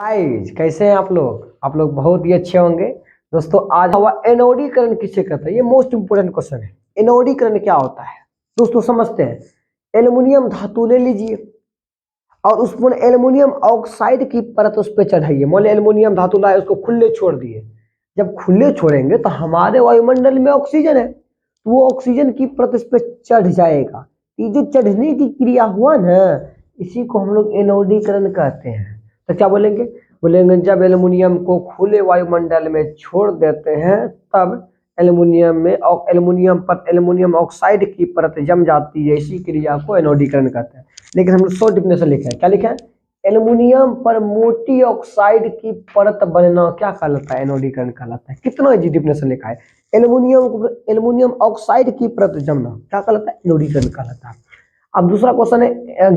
Guys कैसे हैं आप लोग बहुत ही अच्छे होंगे। दोस्तों आज हवा एनोडीकरण किसे कहते हैं, ये मोस्ट इंपोर्टेंट क्वेश्चन है। एनोडीकरण क्या होता है दोस्तों, समझते हैं। एल्युमिनियम धातु ले लीजिए और उस पर एल्युमिनियम ऑक्साइड की परत उस पर चढ़ाइए। मान लीजिए एल्युमिनियम धातु लाए, उसको खुले छोड़ दिए। जब खुले छोड़ेंगे तो हमारे वायुमंडल में ऑक्सीजन है, तो वो ऑक्सीजन की परत इस पर चढ़ जाएगा। ये जो चढ़ने की क्रिया हुआ ना, इसी को हम लोग एनोडीकरण कहते हैं। तो क्या बोलेंगे, बोलेंगे जब एल्युमिनियम को खुले वायुमंडल में छोड़ देते हैं तब एल्युमिनियम में एल्युमिनियम पर एल्युमिनियम ऑक्साइड की परत जम जाती है। इसी क्रिया को एनोडीकरण कहते हैं। लेकिन हम लोग शॉर्ट डिफिनेशन लिखे हैं। क्या लिखे हैं? एल्युमिनियम पर मोटी ऑक्साइड की परत बनना क्या कहलाता है? एनोडीकरण कहलाता है। कितना इजी डिफिनेशन लिखा है। एल्युमिनियम ऑक्साइड की परत जमना क्या कहलाता है? एनोडीकरण कहलाता है। अब दूसरा क्वेश्चन है,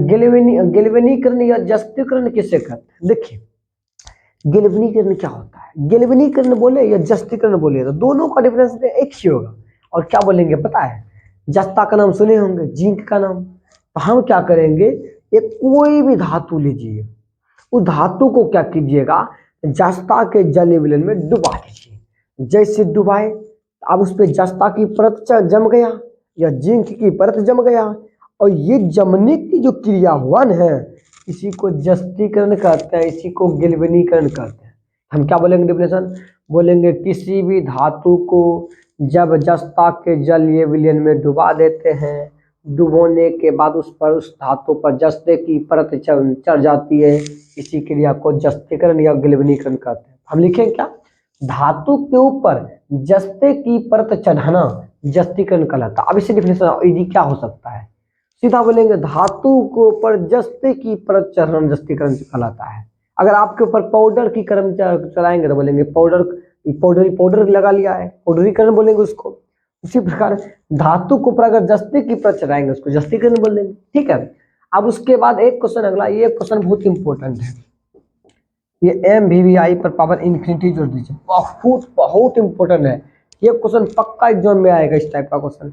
गैल्वेनीकरण या जस्तीकरण किसे कहते हैं? देखिए गैल्वेनीकरण क्या होता है। गैल्वेनीकरण बोले या जस्तीकरण बोले तो दोनों का डिफरेंस एक ही होगा। और क्या बोलेंगे पता है? जस्ता का नाम सुने होंगे, जिंक का नाम। तो हम क्या करेंगे, एक कोई भी धातु लीजिए, उस धातु को क्या कीजिएगा, जस्ता के जल विलयन में डुबा दीजिए। जैसे डुबाए अब उस पर जस्ता की परत जम गया या जिंक की परत जम गया, और ये जमने की जो क्रिया हुआ है इसी को जस्तीकरण कहते हैं, इसी को गैल्वेनीकरण कहते हैं। हम क्या बोलेंगे डिफिनेशन, बोलेंगे किसी भी धातु को जब जस्ता के जलीय विलयन में डुबा देते हैं, डुबोने के बाद उस धातु पर जस्ते की परत चढ़ जाती है, इसी क्रिया को जस्तीकरण या गैल्वेनीकरण कहते हैं। हम लिखें क्या, धातु के ऊपर जस्ते की परत चढ़ाना जस्तीकरण कहलाता है। अब इसी डिफिनेशन इजी क्या हो सकता है, सीधा बोलेंगे धातु के ऊपर जस्ते की परत चढ़ाना जस्तीकरण कहलाता है। अगर आपके ऊपर पाउडर की कर्म चलाएंगे तो बोलेंगे पाउडर लगा लिया है, पाउडरीकरण बोलेंगे उसको। उसी प्रकार धातु के ऊपर अगर जस्ते की परत चढ़ाएंगे उसको जस्तीकरण बोल देंगे। ठीक है। अब उसके बाद एक क्वेश्चन अगला, ये क्वेश्चन बहुत इंपॉर्टेंट है। ये MVVI पर पावर इन्फिनिटी जोड़ दीजिए, बहुत बहुत इंपॉर्टेंट है। ये क्वेश्चन पक्का एग्जाम में आएगा। इस टाइप का क्वेश्चन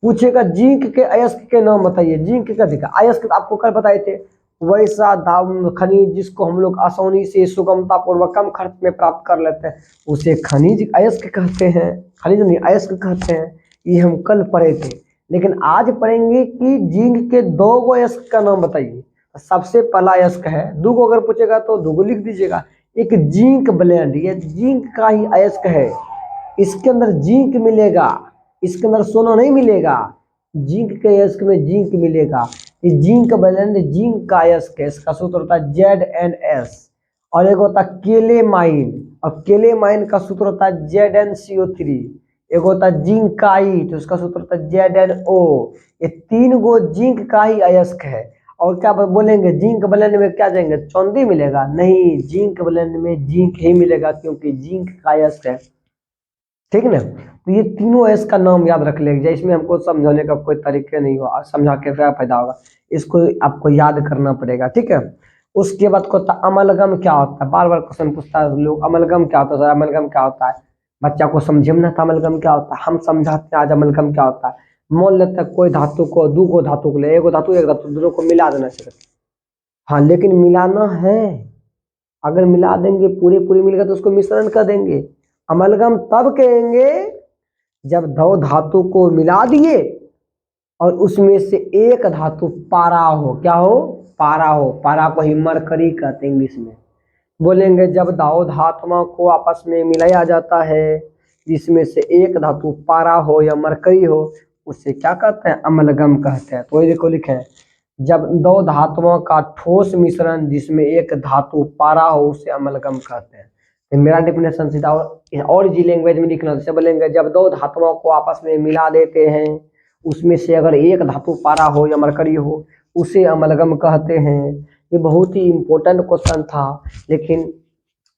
पूछेगा, जिंक के अयस्क के नाम बताइए। जिंक का देखा अयस्क तो आपको कल बताए थे, वैसा खनिज जिसको हम लोग आसानी से सुगमता पूर्वक कम खर्च में प्राप्त कर लेते हैं उसे खनिज अयस्क कहते हैं। खनिज नहीं, अयस्क कहते हैं। ये हम कल पढ़े थे। लेकिन आज पढ़ेंगे कि जिंक के दो अयस्क का नाम बताइए। सबसे पहला अयस्क है, दो को अगर पूछेगा तो दो को लिख दीजिएगा। एक जिंक ब्लेंड, ये जिंक का ही अयस्क है। इसके अंदर जिंक मिलेगा, इसके अंदर सोना नहीं मिलेगा। जिंक के अयस्क में जिंक मिलेगा। ये जिंक ब्लेंड जिंक का अयस्क है। इसका सूत्र होता है ZnS। और एक होता है केलेमाइन, और केलेमाइन का सूत्र होता है ZnCO3। एक होता है जिंकाइट, तो उसका सूत्र होता है ZnO। ये तीन गो जिंक का ही अयस्क है। और क्या बोलेंगे, जिंक ब्लेंड में क्या जाएंगे, चांदी मिलेगा? नहीं, जिंक ब्लेंड में जिंक ही मिलेगा, क्योंकि जिंक का अयस्क है। ठीक ना। तो ये तीनों अयस्क का नाम याद रख लीजिए। इसमें हमको समझाने का कोई तरीके नहीं हुआ, समझा के क्या फायदा होगा, इसको आपको याद करना पड़ेगा। ठीक है। उसके बाद को अमलगम क्या होता है, बार बार क्वेश्चन पूछता है लोग, अमलगम क्या होता है सर, अमलगम क्या होता है? बच्चा को समझना था अमलगम क्या होता है, हम समझाते हैं आज अमलगम क्या होता है। मान लेते हैं कोई धातु को, दो को धातु को ले, एक धातु दोनों को मिला देना चाहिए। हाँ, लेकिन मिलाना है। अगर मिला देंगे पूरे मिल गए तो उसको मिश्रण कर देंगे। अमलगम तब कहेंगे जब दो धातु को मिला दिए और उसमें से एक धातु पारा हो। क्या हो? पारा हो। पारा को ही मरकरी कहते हैं इंग्लिश में। बोलेंगे जब दो धातुओं को आपस में मिलाया जाता है जिसमें से एक धातु पारा हो या मरकरी हो, उसे क्या कहते हैं? अमलगम कहते हैं। तो ये देखो लिखे हैं, जब दो धातुओं का ठोस मिश्रण जिसमें एक धातु पारा हो उसे अमलगम कहते हैं। तो मेरा डेफिनेशन सीधा और जी लैंग्वेज में लिखना, जैसे बोलेंगे जब दो धातुओं को आपस में मिला देते हैं उसमें से अगर एक धातु पारा हो या मरकरी हो उसे अमलगम कहते हैं। ये बहुत ही इंपॉर्टेंट क्वेश्चन था, लेकिन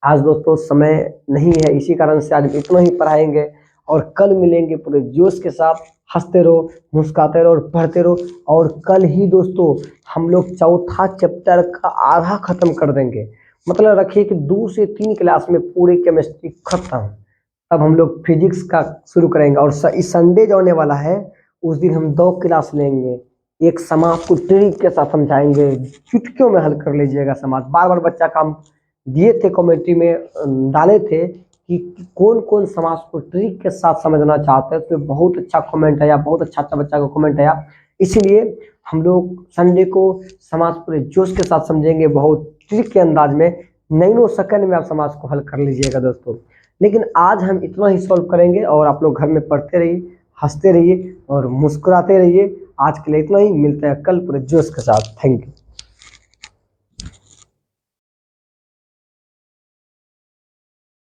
आज दोस्तों समय नहीं है, इसी कारण से आज इतना ही पढ़ाएंगे। और कल मिलेंगे पूरे जोश के साथ। हंसते रहो, मुस्कुराते रहो और पढ़ते रहो। और कल ही दोस्तों हम लोग चौथा चैप्टर का आधा खत्म कर देंगे। मतलब रखिए कि 2 से 3 क्लास में पूरी केमिस्ट्री खत्म। तब हम लोग फिजिक्स का शुरू करेंगे। और इस संडे जो आने वाला है उस दिन हम 2 क्लास लेंगे। एक समाज को ट्रिक के साथ समझाएंगे, चुटकियों में हल कर लीजिएगा समाज। बार बार बच्चा काम दिए थे, कमेंट्री में डाले थे कि कौन कौन समाज को ट्रिक के साथ समझना चाहते हैं, तो बहुत अच्छा कमेंट आया, बहुत अच्छा बच्चा का कमेंट आया। इसीलिए हम लोग संडे को समाज पूरे जोश के साथ समझेंगे, बहुत ट्रिक के अंदाज में, 9 सेकंड में आप समाज को हल कर लीजिएगा दोस्तों। लेकिन आज हम इतना ही सॉल्व करेंगे और आप लोग घर में पढ़ते रहिए, हंसते रहिए और मुस्कुराते रहिए। आज के लिए इतना ही, मिलते हैं कल पूरे जोश के साथ। Thank you.